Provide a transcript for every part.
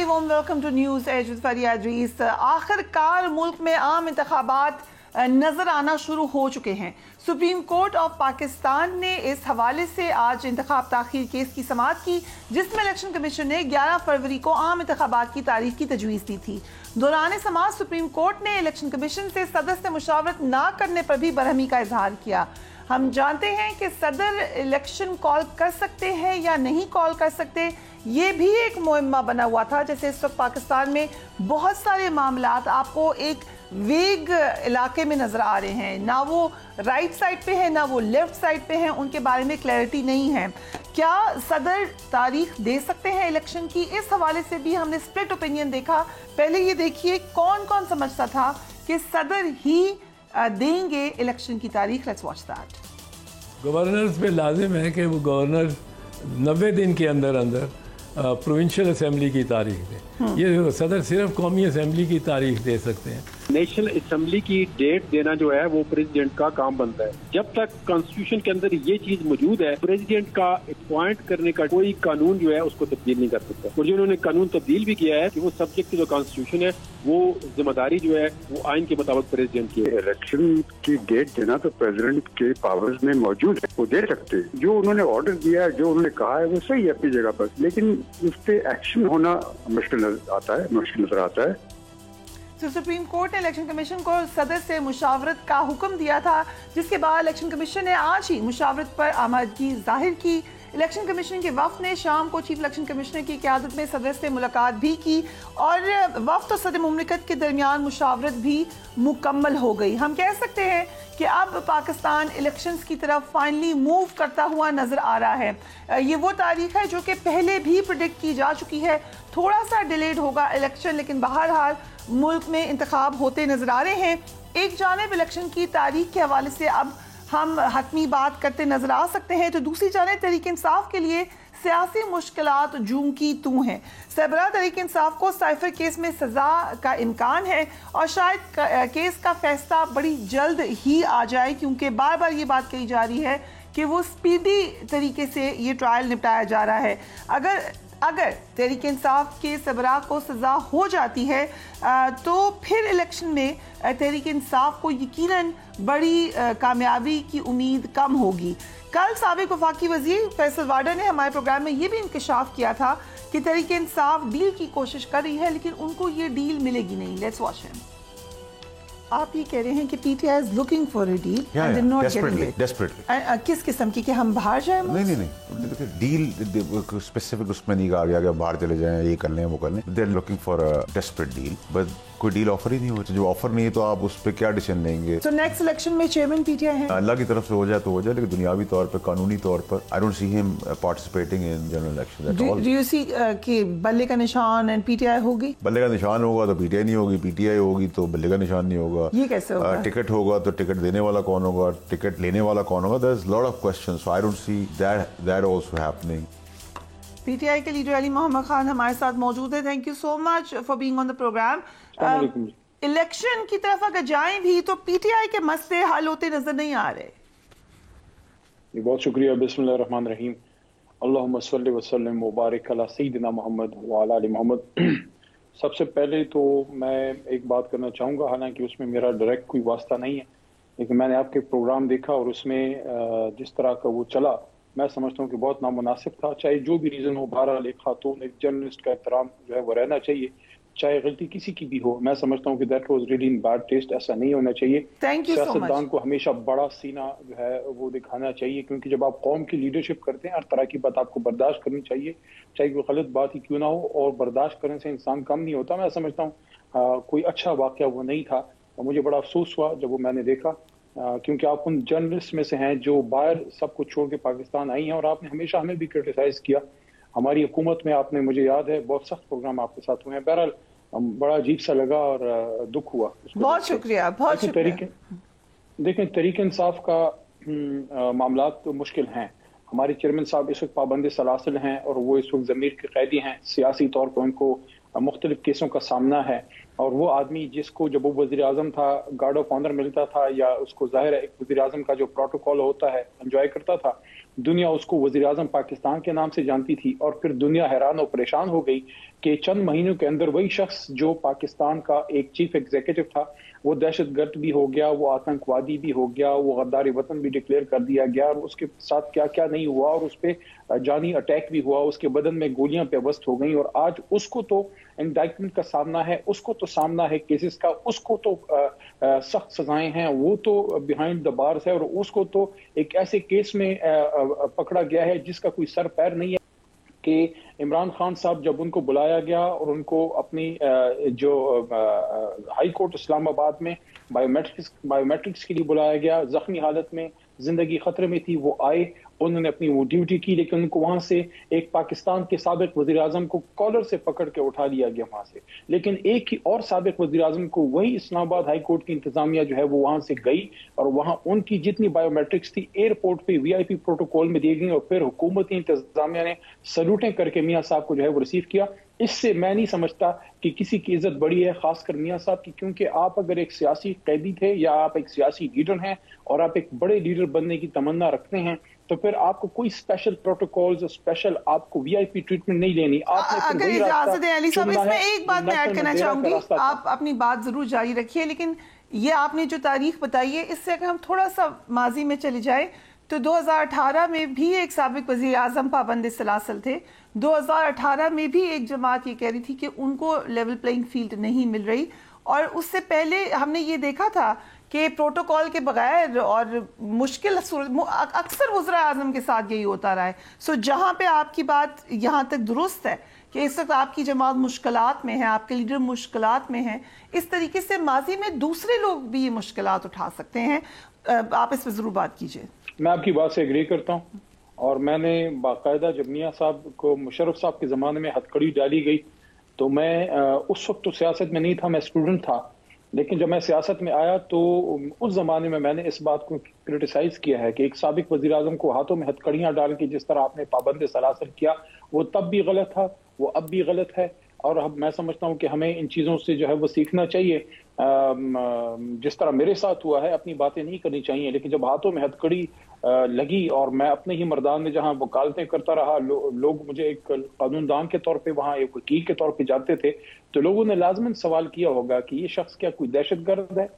very warm welcome to News Edge with Faria Idris. आखिरकार मुल्क में आम इंतखाबात नजर आना शुरू हो चुके हैं। सुप्रीम कोर्ट ऑफ पाकिस्तान ने इस हवाले से आज इंतखाब ताखीर केस की समाअत की, जिसमें इलेक्शन कमीशन ने 11 फरवरी को आम इंतखाबात की तारीख की तजवीज़ दी थी। दौरान समाअत सुप्रीम कोर्ट ने इलेक्शन कमीशन से सदर से मुशावरत ना करने पर भी बरहमी का इजहार किया। हम जानते हैं कि सदर इलेक्शन कॉल कर सकते हैं या नहीं कॉल कर सकते, ये भी एक मुहिम्मा बना हुआ था। जैसे इस वक्त पाकिस्तान में बहुत सारे मामलात आपको एक वेग इलाके में नज़र आ रहे हैं, ना वो राइट साइड पे है ना वो लेफ्ट साइड पे हैं, उनके बारे में क्लैरिटी नहीं है। क्या सदर तारीख दे सकते हैं इलेक्शन की? इस हवाले से भी हमने स्प्लिट ओपिनियन देखा। पहले ये देखिए कौन कौन समझता था कि सदर ही देंगे इलेक्शन की तारीख। Let's watch that. गवर्नर्स पे लाजिम है कि वो गवर्नर 90 दिन के अंदर अंदर प्रोविंशियल असेंबली की तारीख दें। ये सदर सिर्फ कौमी असेंबली की तारीख दे सकते हैं। नेशनल असेंबली की डेट देना जो है वो प्रेसिडेंट का काम बनता है। जब तक कॉन्स्टिट्यूशन के अंदर ये चीज मौजूद है, प्रेसिडेंट का अपॉइंट करने का कोई कानून जो है उसको तब्दील नहीं कर सकता। और जिन्होंने कानून तब्दील भी किया है कि वो सब्जेक्ट की जो कॉन्स्टिट्यूशन है वो जिम्मेदारी जो है वो आइन के मुताबिक प्रेसिडेंट की है। इलेक्शन की डेट देना तो प्रेसिडेंट के पावर्स में मौजूद है, वो दे सकते हैं। जो उन्होंने ऑर्डर दिया है, जो उन्होंने कहा है वो सही है अपनी जगह पर, लेकिन उस पे एक्शन होना मुश्किल नजर आता है। सुप्रीम कोर्ट ने इलेक्शन कमीशन को सदर से मुशावरत का हुक्म दिया था, जिसके बाद इलेक्शन कमीशन ने आज ही मुशावरत पर आमादगी जाहिर की। इलेक्शन कमीशन के वफ्द ने शाम को चीफ इलेक्शन कमिश्नर की क़यादत में सदर से मुलाकात भी की और वफ्द और सदर मुमलिकत के दरमियान मुशावरत भी मुकम्मल हो गई। हम कह सकते हैं कि अब पाकिस्तान इलेक्शंस की तरफ फाइनली मूव करता हुआ नज़र आ रहा है। ये वो तारीख है जो कि पहले भी प्रेडिक्ट की जा चुकी है। थोड़ा सा डिलेड होगा इलेक्शन, लेकिन बहरहाल मुल्क में इंतखाब होते नज़र आ रहे हैं। एक जानिब इलेक्शन की तारीख के हवाले से अब हम हतमी बात करते नजर आ सकते हैं, तो दूसरी जानिब तहरीक इंसाफ के लिए सियासी मुश्किलात जूं की तूं हैं। सरबराह तहरीक इंसाफ को साइफर केस में सजा का इम्कान है और शायद केस का फैसला बड़ी जल्द ही आ जाए, क्योंकि बार बार ये बात कही जा रही है कि वो स्पीडी तरीके से ये ट्रायल निपटाया जा रहा है। अगर तहरीक इंसाफ के सरबराह को सज़ा हो जाती है तो फिर इलेक्शन में तहरीक इंसाफ को यकीनन बड़ी कामयाबी की उम्मीद कम होगी। कल साबिक वफाकी वज़ीर फैसल वाडा ने हमारे प्रोग्राम में ये भी इंकशाफ किया था कि तहरीक इंसाफ डील की कोशिश कर रही है, लेकिन उनको ये डील मिलेगी नहीं। Let's watch him. आप ये कह रहे हैं कि PTI is looking for a deal and they not getting it. Desperately किस किस्म की, कि हम बाहर जाएं? नहीं, डील स्पेसिफिक उसमें नहीं कहा गया कि बाहर चले जाएं, ये कर लें वो कर लें। They are looking for a desperate deal, but कोई डील ऑफर ही नहीं हो। जो ऑफर नहीं है तो आप उस पर क्या डिसीजन लेंगे? तो नेक्स्ट इलेक्शन में चेयरमैन पीटीआई है। अल्लाह की तरफ से हो जाए तो हो जाए, लेकिन दुनियावी तौर पर, कानूनी तौर पर I don't see him participating in general election at all. Do you see कि बल्ले का निशान एंड पीटीआई होगी? बल्ले का निशान होगा तो पीटीआई नहीं होगी, पीटीआई होगी तो बल्ले का निशान नहीं होगा। ये कैसे होगा? टिकट होगा तो टिकट देने वाला कौन होगा, टिकट लेने वाला कौन होगा? There is lot of questions, so I don't see that also happening. PTI के लीडर अली मोहम्मद खान हमारे साथ मौजूद है। Thank you so much for being on the program. Election की तरफ अगर जाएं भी तो पीटीआई के मसले हल होते नजर नहीं आ रहे। बहुत शुक्रिया। बिस्मिल्लाहिर्रहमानिर्रहीम। अल्लाहुम्मा सल्लि व सल्लिम व बारिक अला सय्यिदिना मोहम्मद व अला आलि मोहम्मद। सबसे पहले तो मैं एक बात करना चाहूँगा, हालांकि उसमें मेरा डायरेक्ट कोई वास्ता नहीं है, लेकिन मैंने आपके प्रोग्राम देखा और उसमें जिस तरह का वो चला, मैं समझता हूँ कि बहुत नामुनासिब था। चाहे जो भी रीज़न हो, बहरहाल एक खातून, एक जर्नलिस्ट का एहतराम जो है वो रहना चाहिए, चाहे गलती किसी की भी हो। मैं समझता हूँ कि that was really in bad taste, ऐसा नहीं होना चाहिए। सियासतदान को हमेशा बड़ा सीना जो है वो दिखाना चाहिए, क्योंकि जब आप कौम की लीडरशिप करते हैं हर तरह की बात आपको बर्दाश्त करनी चाहिए, चाहे कोई गलत बात ही क्यों ना हो, और बर्दाश्त करने से इंसान कम नहीं होता। मैं समझता हूँ कोई अच्छा वाक़या वो नहीं था और मुझे बड़ा अफसोस हुआ जब वो मैंने देखा, क्योंकि आप उन जर्नलिस्ट में से हैं जो बाहर सब कुछ छोड़ के पाकिस्तान आई हैं और आपने हमेशा हमें भी क्रिटिसाइज किया। हमारी हुकूमत में आपने, मुझे याद है, बहुत सख्त प्रोग्राम आपके साथ हुए हैं। बहरहाल बड़ा अजीब सा लगा और दुख हुआ। बहुत शुक्रिया, बहुत शुक्रिया। देखें, तहरीक इंसाफ का मामलात तो मुश्किल हैं। हमारे चेयरमैन साहब इस वक्त पाबंद सलासिल हैं और वो इस वक्त ज़मीर के कैदी हैं। सियासी तौर पर उनको मुख्तलिफ केसों का सामना है और वो आदमी जिसको जब वो वज़ीर आज़म था गार्ड ऑफ ऑनर मिलता था, या उसको ज़ाहिर है एक वज़ीर आज़म का जो प्रोटोकॉल होता है एंजॉय करता था, दुनिया उसको वज़ीर आज़म पाकिस्तान के नाम से जानती थी, और फिर दुनिया हैरान और परेशान हो गई कि चंद महीनों के अंदर वही शख्स जो पाकिस्तान का एक चीफ एग्जीक्यूटिव था, वो दहशतगर्द भी हो गया, वो आतंकवादी भी हो गया, वो गद्दार वतन भी डिक्लेयर कर दिया गया, और उसके साथ क्या क्या नहीं हुआ, और उस पर जानी अटैक भी हुआ, उसके बदन में गोलियां पेवस्त हो गई, और आज उसको तो इंडाइटमेंट का सामना है, उसको तो सामना है केसेस का, उसको तो सख्त सजाएं हैं, वो तो बिहाइंड द बार्स है, और उसको तो एक ऐसे केस में पकड़ा गया है जिसका कोई सर पैर नहीं है कि इमरान खान साहब जब उनको बुलाया गया और उनको अपनी जो हाई कोर्ट इस्लामाबाद में बायोमेट्रिक्स के लिए बुलाया गया, जख्मी हालत में, जिंदगी खतरे में थी, वो आए, उन्होंने अपनी वो ड्यूटी की, लेकिन उनको वहां से एक पाकिस्तान के साबिक वजीर आजम को कॉलर से पकड़ के उठा लिया गया वहां से। लेकिन एक ही और साबिक वजीर आजम को वही इस्लामाबाद हाई कोर्ट की इंतजामिया जो है वो वहां से गई, और वहां उनकी जितनी बायोमेट्रिक्स थी एयरपोर्ट पे VIP प्रोटोकॉल में दी गई, और फिर हुकूमती इंतजामिया ने सलूटें करके मियाँ साहब को जो है वो रिसीव किया। इससे मैं नहीं समझता कि किसी की इज्जत बड़ी है, खासकर मियाँ साहब की, क्योंकि आप अगर एक सियासी कैदी थे या आप एक सियासी लीडर हैं और आप एक बड़े लीडर बनने की तमन्ना रखते हैं, तो फिर आपको कोई स्पेशल प्रोटोकॉल्स, स्पेशल आपको VIP ट्रीटमेंट नहीं लेनी। अगर इजाजत है अली साहब, इसमें एक बात मैं ऐड करना चाहूंगी, आप अपनी बात जरूर जारी रखिए, लेकिन ये आपने जो तारीख बताई है, इससे अगर हम थोड़ा सा माजी में चले जाए तो 2018 में भी एक साबिक वजीर आजम पाबंद सलासल थे। 2018 में भी एक जमात ये कह रही थी कि उनको लेवल प्लेइंग फील्ड नहीं मिल रही, और उससे पहले हमने ये देखा था कि प्रोटोकॉल के बगैर और मुश्किल अक्सर वज़ीर आज़म के साथ यही होता रहा है। सो जहाँ पे आपकी बात यहाँ तक दुरुस्त है कि इस वक्त आपकी जमात मुश्किलात में है, आपके लीडर मुश्किलात में हैं, इस तरीके से माजी में दूसरे लोग भी ये मुश्किलात उठा सकते हैं। आप इस पर ज़रूर बात कीजिए। मैं आपकी बात से एग्री करता हूँ, और मैंने बाकायदा जब मियाँ साहब को मुशर्रफ साहब के ज़माने में हथकड़ी डाली गई तो मैं उस वक्त तो सियासत में नहीं था, मैं स्टूडेंट था, लेकिन जब मैं सियासत में आया तो उस ज़माने में मैंने इस बात को क्रिटिसाइज़ किया है कि एक साबिक वज़ीर आज़म को हाथों में हथकड़ियाँ डाल के जिस तरह आपने पाबंद सलासल किया, वो तब भी गलत था, वो अब भी गलत है, और अब मैं समझता हूँ कि हमें इन चीज़ों से जो है वो सीखना चाहिए। जिस तरह मेरे साथ हुआ है, अपनी बातें नहीं करनी चाहिए, लेकिन जब हाथों में हथकड़ी लगी और मैं अपने ही मैदान में जहां वकालतें करता रहा, लोग मुझे एक कानूनदान के तौर पे वहां एक वकील के तौर पे जाते थे, तो लोगों ने लाजमन सवाल किया होगा कि ये शख्स क्या कोई दहशतगर्द है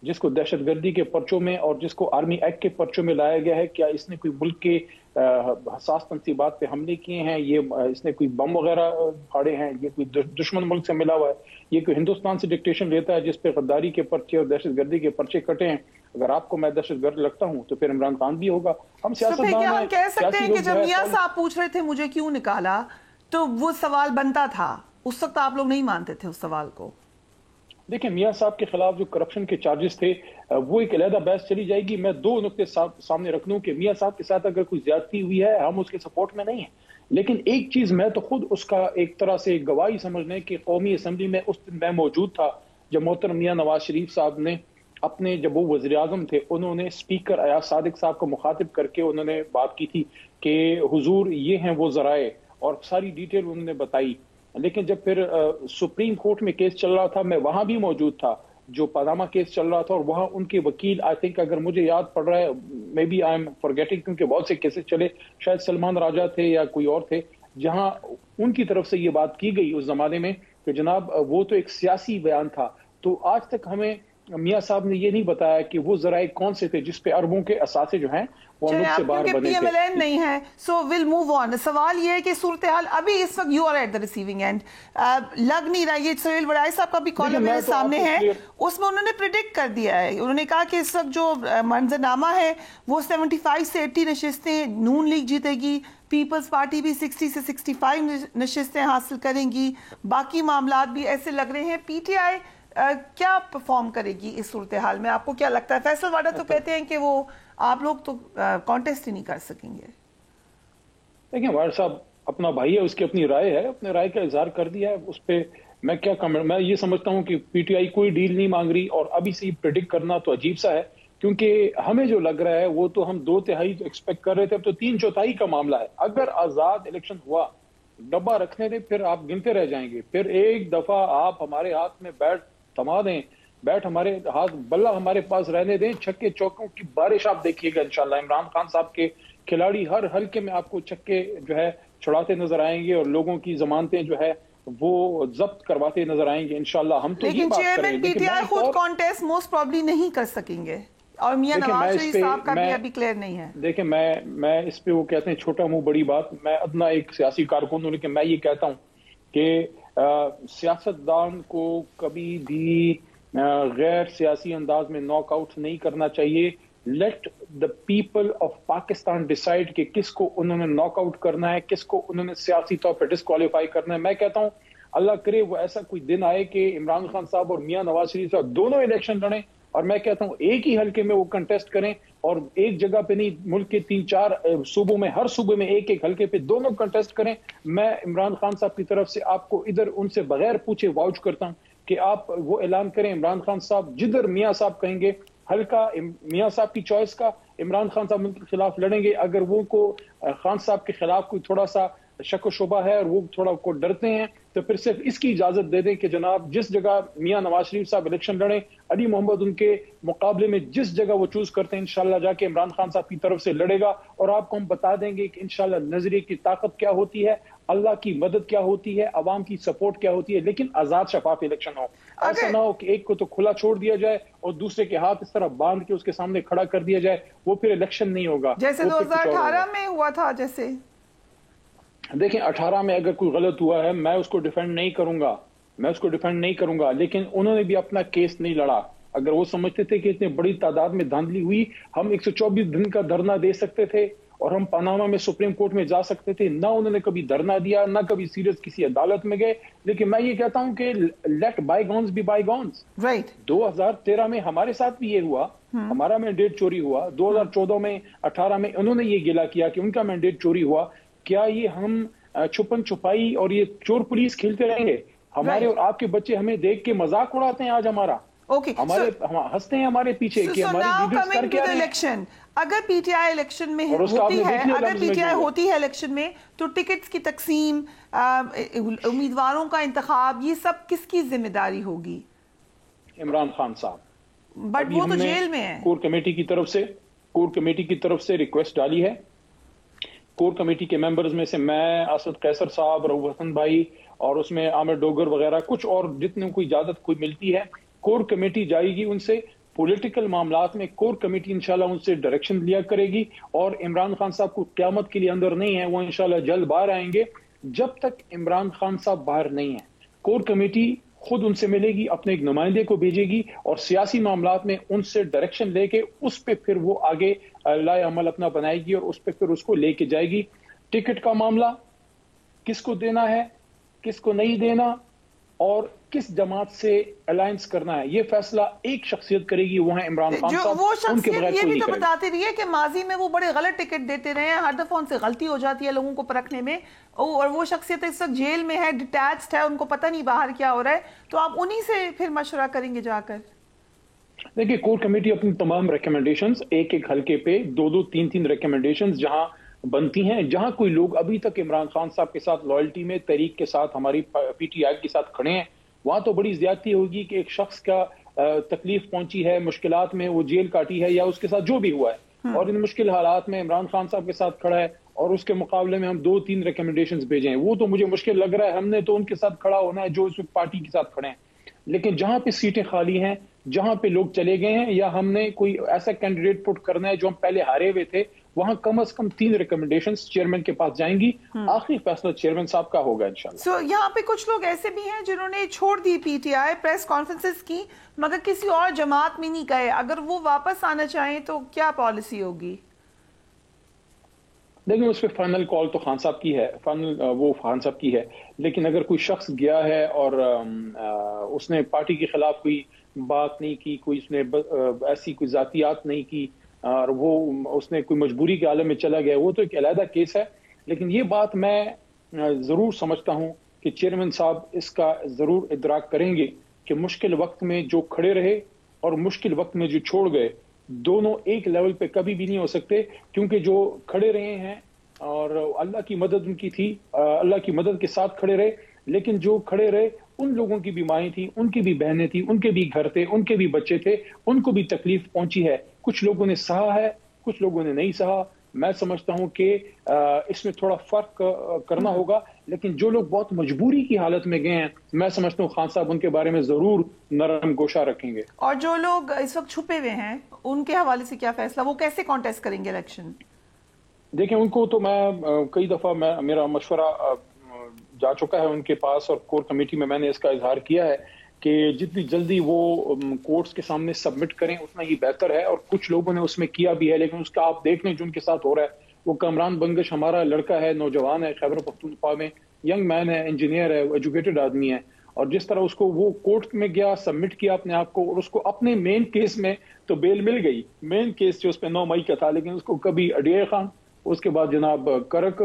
जिसको दहशतगर्दी के पर्चों में और जिसको आर्मी एक्ट के पर्चों में लाया गया है? क्या इसने कोई मुल्क के हसास तनसीबात पे हमले किए हैं? ये इसने कोई बम वगैरह फाड़े हैं? ये कोई दुश्मन मुल्क से मिला हुआ है? ये कोई हिंदुस्तान से डिक्टेशन लेता है जिस पे गद्दारी के पर्चे और दहशतगर्दी के पर्चे कटे हैं? अगर आपको मैं दहशतगर्द लगता हूं तो फिर इमरान खान भी होगा। हम सियासतदान हैं, हम कह सकते हैं कि जब मियां साहब पूछ रहे थे मुझे क्यों निकाला, तो वो सवाल बनता था, उस वक्त आप लोग नहीं मानते थे उस सवाल को। देखिए, मियां साहब के खिलाफ जो करप्शन के चार्जेस थे वो एक अलहदा बहस चली जाएगी। मैं दो नुक्ते सामने रख लूं कि मियां साहब के साथ अगर कोई ज्यादती हुई है, हम उसके सपोर्ट में नहीं है, लेकिन एक चीज मैं तो खुद उसका एक तरह से गवाही समझने कि कौमी असम्बली में उस दिन मैं मौजूद था जब मोहतरम मियां नवाज शरीफ साहब ने अपने, जब वो वज़ीर आज़म थे, उन्होंने स्पीकर अयाज सादिक साहब को मुखातिब करके उन्होंने बात की थी कि हुजूर ये हैं वो ज़राए, और सारी डिटेल उन्होंने बताई। लेकिन जब फिर सुप्रीम कोर्ट में केस चल रहा था, मैं वहां भी मौजूद था, जो पनामा केस चल रहा था, और वहां उनके वकील, आई थिंक अगर मुझे याद पड़ रहा है, maybe I am forgetting, क्योंकि बहुत से केसेस चले, शायद सलमान राजा थे या कोई और थे, जहां उनकी तरफ से ये बात की गई उस जमाने में कि जनाब वो तो एक सियासी बयान था। तो आज तक हमें मियां साहब ने ये नहीं बताया कि वो जराए कौन से थे जिस पे अरबों के असासे जो हैं वो मुल्क से बाहर बने थे। PMLN नहीं है, सो विल मूव ऑन। सवाल ये है कि सूरत हाल अभी इस वक्त you are at the receiving end, लग नहीं रहा। ये सोहेल वड़ाई साहब का भी कॉलम मेरे सामने है, उसमें उन्होंने प्रिडिक्ट कर दिया है, उन्होंने कहा कि इस वक्त जो मंजरनामा है वो 75 से 80 नशिस्तें नून लीग जीतेगी, पीपल्स पार्टी भी 60 से 65 नशिस्तें हासिल करेंगी, बाकी मामलात भी ऐसे लग रहे हैं। PTI क्या परफॉर्म करेगी इस सूरत हाल में, आपको क्या लगता है? फैसल वाडा तो कहते हैं कि वो आप लोग तो कॉन्टेस्ट ही नहीं कर सकेंगे। देखिए, वाडा साहब अपना भाई है, उसकी अपनी राय है, अपने राय का इजहार कर दिया है, उस पर मैं क्या कमेंट। मैं ये समझता हूँ कि PTI कोई डील नहीं मांग रही, और अभी से प्रेडिक्ट करना तो अजीब सा है, क्योंकि हमें जो लग रहा है वो तो हम 2/3 एक्सपेक्ट कर रहे थे, अब तो 3/4 का मामला है। अगर आजाद इलेक्शन हुआ, डब्बा रखने दें, फिर आप गिनते रह जाएंगे, फिर एक दफा आप हमारे हाथ में बैट थमा दें بیٹ ہمارے ہاتھ بلہ ہمارے پاس رہنے دیں, چھکے چوکوں کی بارش آپ دیکھیے گا انشاءاللہ. عمران خان صاحب کے کھلاڑی ہر حلقے میں آپ کو چھکے جو ہے چھڑاتے نظر آئیں گے, اور لوگوں کی ضمانتیں جو ہے وہ ضبط کرواتے نظر آئیں گے انشاءاللہ. ہم تو یہ بات کریں لیکن پی ٹی آئی خود کانٹیسٹ موسٹ پرابلی نہیں کر سکیں گے, اور میاں نواز شریف صاحب کا بھی ابھی کلیئر نہیں ہے. دیکھیں میں اس پہ وہ کہتے ہیں چھوٹا منہ بڑی بات, میں ادنا ایک سیاسی کارکن ہوں, لیکن میں یہ کہتا ہوں کہ سیاستدان کو کبھی بھی غیر سیاسی انداز میں ناک آؤٹ نہیں کرنا چاہیے. Let the people of Pakistan decide کہ کس کو انہوں نے ناک آؤٹ کرنا ہے, کس کو انہوں نے سیاسی طور پہ ڈسکوالیفائی کرنا ہے. میں کہتا ہوں اللہ کرے وہ ایسا کوئی دن آئے کہ عمران خان صاحب اور میاں نواز شریف صاحب دونوں الیکشن لڑیں, اور میں کہتا ہوں ایک ہی حلقے میں وہ کنٹیسٹ کریں, اور ایک جگہ پہ نہیں, ملک کے 3-4 صوبوں میں, ہر صوبے میں ایک ایک حلقے پہ دونوں کنٹیسٹ کریں. میں عمران خان صاحب کی طرف سے آپ کو ادھر ان سے بغیر پوچھے واؤچ کرتا ہوں کہ آپ وہ اعلان کریں, عمران خان صاحب جدھر میاں صاحب کہیں گے حلقہ میاں صاحب کی چوائس کا عمران خان صاحب کے خلاف لڑیں گے. اگر وہ کو خان صاحب کے خلاف کوئی تھوڑا سا شک و شبہ ہے اور وہ تھوڑا کو ڈرتے ہیں, تو پھر صرف اس کی اجازت دے دیں کہ جناب جس جگہ میاں نواز شریف صاحب الیکشن لڑیں, علی محمد ان کے مقابلے میں جس جگہ وہ چوز کرتے ہیں انشاءاللہ جا کے عمران خان صاحب کی طرف سے لڑے گا, اور آپ کو ہم بتا دیں گے کہ انشاءاللہ نظریے کی طاقت کیا ہوتی ہے, اللہ کی مدد کیا ہوتی ہے, عوام کی سپورٹ کیا ہوتی ہے. لیکن آزاد شفاف الیکشن ہو, ایسا نہ ہو کہ ایک کو تو کھلا چھوڑ دیا جائے اور دوسرے کے ہاتھ اس طرح باندھ کے اس کے سامنے کھڑا کر دیا جائے, وہ پھر الیکشن نہیں ہوگا جیسے 2018 میں ہوا تھا. جیسے دیکھیں 18 میں اگر کوئی غلط ہوا ہے میں اس کو ڈیفینڈ نہیں کروں گا, لیکن انہوں نے بھی اپنا کیس نہیں لڑا. اگر وہ سمجھتے تھے کہ اتنی بڑی تعداد میں دھاندلی ہوئی, ہم 124 دن کا دھرنا دے سکتے تھے اور ہم پاناما میں سپریم کورٹ میں جا سکتے تھے. نہ انہوں نے کبھی دھرنا دیا, نہ کبھی سیریس کسی عدالت میں گئے. لیکن میں یہ کہتا ہوں کہ لیٹ بائی گونز بی بائی گونز. 2013 میں ہمارے ساتھ بھی یہ ہوا, ہمارا مینڈیٹ چوری ہوا. 2014 میں 18 میں انہوں نے یہ گلا کیا کہ ان کا مینڈیٹ چوری ہوا. کیا یہ ہم چھپن چھپائی اور یہ چور پولیس کھیلتے رہیں گے؟ ہمارے اور آپ کے بچے ہمیں دیکھ کے مذاق اڑاتے ہیں آج ہمارا, ہنستے ہیں ہمارے پیچھے کہ ہماری لیڈرز کر کے الیکشن. اگر پی ٹی آئی الیکشن میں ہوتی ہے, اگر پی ٹی آئی ہوتی ہے الیکشن میں, تو ٹکٹس کی تقسیم, امیدواروں کا انتخاب, یہ سب کس کی ذمہ داری ہوگی؟ عمران خان صاحب. بٹ وہ تو جیل میں ہے. کور کمیٹی کی طرف سے ریکویسٹ ڈالی ہے. کور کمیٹی کے ممبرز میں سے میں, اسد قیصر صاحب, رؤوف حسن بھائی, اور اس میں عامر ڈوگر وغیرہ, کچھ اور جتنے کو اجازت کوئی ملتی ہے کور کمیٹی جائے گی ان سے. پولیٹیکل معاملات میں کور کمیٹی انشاءاللہ ان سے ڈائریکشن لیا کرے گی, اور عمران خان صاحب کو قیامت کے لیے اندر نہیں ہے, وہ انشاءاللہ جلد باہر آئیں گے. جب تک عمران خان صاحب باہر نہیں ہیں, کور کمیٹی خود ان سے ملے گی, اپنے ایک نمائندے کو بھیجے گی, اور سیاسی معاملات میں ان سے ڈائریکشن لے کے اس پہ پھر وہ آگے لائے عمل اپنا بنائے گی, اور اس پہ پھر اس کو لے کے جائے گی. ٹکٹ کا معاملہ کس کو دینا ہے, کس کو نہیں دینا, اور کس جماعت سے الائنس کرنا ہے, یہ فیصلہ ایک شخصیت کرے گی, وہ ہے عمران خان صاحب. وہ شخصیت یہ بھی تو بتاتے رہی ہے کہ ماضی میں وہ بڑے غلط ٹکٹ دیتے رہے ہیں, ہر دفعہ ان سے غلطی ہو جاتی ہے لوگوں کو پرکھنے میں, اور وہ شخصیت اس وقت جیل میں ہے, ڈیٹیچڈ ہے, ان کو پتہ نہیں باہر کیا ہو رہا ہے. تو آپ انہی سے پھر مشورہ کریں گے جا کر؟ دیکھیے کور کمیٹی اپنی تمام ریکمنڈیشنز ایک ایک حلقے پہ 2-2, 3-3 ریکمنڈیشنز جہاں بنتی ہیں, جہاں کوئی لوگ ابھی تک عمران خان صاحب کے ساتھ لائلٹی میں, تحریک کے ساتھ, ہماری پی ٹی آئی کے ساتھ کھڑے ہیں, وہاں تو بڑی زیادتی ہوگی کہ ایک شخص کا تکلیف پہنچی ہے, مشکلات میں وہ جیل کاٹی ہے, یا اس کے ساتھ جو بھی ہوا ہے, اور ان مشکل حالات میں عمران خان صاحب کے ساتھ کھڑا ہے, اور اس کے مقابلے میں ہم 2-3 ریکمنڈیشنز بھیجیں. وہ تو مجھے مشکل لگ رہا ہے, ہم نے تو ان کے ساتھ کھڑا ہونا ہے جو اس پارٹی کے ساتھ کھڑے ہیں. لیکن جہاں پہ سیٹیں خالی ہیں, جہاں پہ لوگ چلے گئے ہیں, یا ہم نے کوئی ایسا کینڈیڈیٹ پٹ کرنا ہے جو ہم پہلے ہارے ہوئے تھے, وہاں کم از کم 3 ریکمنڈیشنز چیئرمین کے پاس جائیں گی. آخری فیصلہ چیئرمین صاحب کا ہوگا انشاءاللہ. یہاں پہ کچھ لوگ ایسے بھی ہیں جنہوں نے چھوڑ دی P T I, press conferences کی, مگر کسی اور جماعت میں نہیں گئے. اگر وہ واپس آنا چاہیں تو کیا پالیسی ہوگی؟ دیکھیں اس پہ فائنل کال تو خان صاحب کی ہے, وہ خان صاحب کی ہے. لیکن اگر کوئی شخص گیا ہے اور اس نے پارٹی کے خلاف کوئی بات نہیں کی, کوئی اس نے ایسی کوئی ذاتیات نہیں کی, اور وہ اس نے کوئی مجبوری کے عالم میں چلا گیا, وہ تو ایک علیحدہ کیس ہے. لیکن یہ بات میں ضرور سمجھتا ہوں کہ چیئرمین صاحب اس کا ضرور ادراک کریں گے کہ مشکل وقت میں جو کھڑے رہے اور مشکل وقت میں جو چھوڑ گئے, دونوں ایک لیول پہ کبھی بھی نہیں ہو سکتے. کیونکہ جو کھڑے رہے ہیں اور اللہ کی مدد ان کی تھی, اللہ کی مدد کے ساتھ کھڑے رہے, لیکن جو کھڑے رہے ان لوگوں کی بھی مائیں تھیں, ان کی بھی بہنیں تھیں, ان کے بھی گھر تھے, ان کے بھی بچے تھے, ان کو بھی تکلیف پہنچی ہے. کچھ لوگوں نے سہا ہے, کچھ لوگوں نے نہیں سہا. میں سمجھتا ہوں کہ اس میں تھوڑا فرق کرنا ہوگا, لیکن جو لوگ بہت مجبوری کی حالت میں گئے ہیں, میں سمجھتا ہوں خان صاحب ان کے بارے میں ضرور نرم گوشہ رکھیں گے. اور جو لوگ اس وقت چھپے ہوئے ہیں ان کے حوالے سے کیا فیصلہ, وہ کیسے کانٹیسٹ کریں گے الیکشن؟ دیکھیں ان کو تو میں کئی دفعہ میرا مشورہ جا چکا ہے ان کے پاس, اور کور کمیٹی میں میں نے اس کا اظہار کیا ہے کہ جتنی جلدی وہ کورٹس کے سامنے سبمٹ کریں اتنا ہی بہتر ہے. اور کچھ لوگوں نے اس میں کیا بھی ہے, لیکن اس کا آپ دیکھ لیں جو ان کے ساتھ ہو رہا ہے. وہ کامران بنگش ہمارا لڑکا ہے, نوجوان ہے, خیبر پختونخوا میں ینگ مین ہے, انجینئر ہے, ایجوکیٹڈ آدمی ہے, اور جس طرح اس کو وہ کورٹ میں گیا, سبمٹ کیا اپنے آپ کو, اور اس کو اپنے مین کیس میں تو بیل مل گئی, مین کیس جو اس پہ 9 مئی کا تھا, لیکن اس کو کبھی اڈیے خان, اس کے بعد جناب کرک